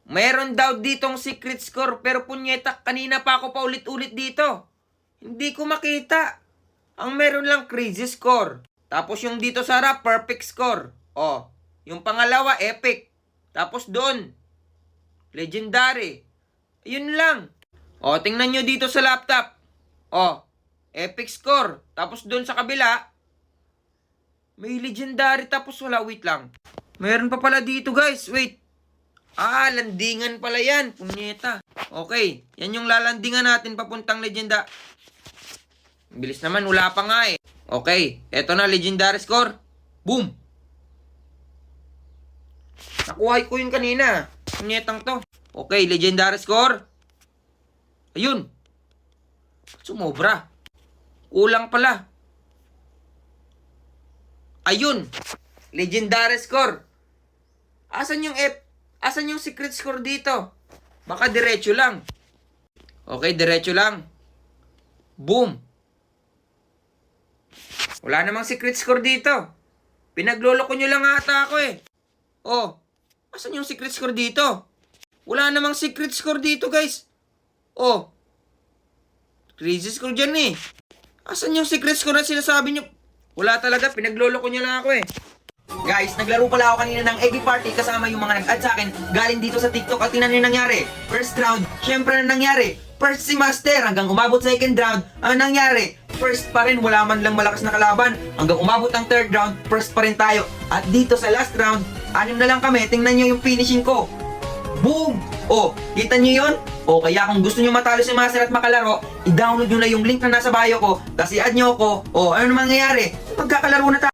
Mayroon daw ditong secret score pero punyeta, kanina pa ako paulit-ulit dito. Hindi ko makita. Ang meron lang crazy score. Tapos yung dito sa harap, perfect score. Oh, yung pangalawa, epic. Tapos doon, legendary. Ayun lang. Oh, tingnan nyo dito sa laptop. Oh, epic score. Tapos doon sa kabila, may legendary tapos wala. Wait lang. Meron pa pala dito guys. Wait. Ah, landingan pala yan. Punyeta. Okay. Yan yung lalandingan natin papuntang legenda. Bilis naman. Wala pa nga eh. Okay. Eto na. Legendary score. Boom. Nakuha ko yun kanina. Punyetang to. Okay. Legendary score. Ayun. Sumobra. Kulang pala. Ayun. Legendary score. Asan yung secret score dito? Baka diretso lang. Okay, diretso lang. Boom. Wala namang secret score dito. Pinagloloko nyo lang ata ako eh. Oh, asan yung secret score dito? Wala namang secret score dito guys. Oh, crazy score dyan eh. Asan yung secret score na sinasabi nyo? Wala talaga, pinagloloko nyo lang ako eh. Guys, naglaro pala ako kanina ng egg party kasama yung mga nag-add sa akin galing dito sa TikTok at tingnan nyo yung nangyari. First round, syempre na nangyari. First si Master hanggang umabot second round. Ang nangyari, first pa rin, wala man lang malakas na kalaban. Hanggang umabot ang third round, first pa rin tayo. At dito sa last round, 6 na lang kami. Tingnan nyo yung finishing ko. Boom! Oh, kita nyo yun? O kaya kung gusto nyo matalo si Master at makalaro, i-download nyo na yung link na nasa bio ko, kasi i-add nyo ako. O ano naman nangyayari? Magkakalaro na tayo.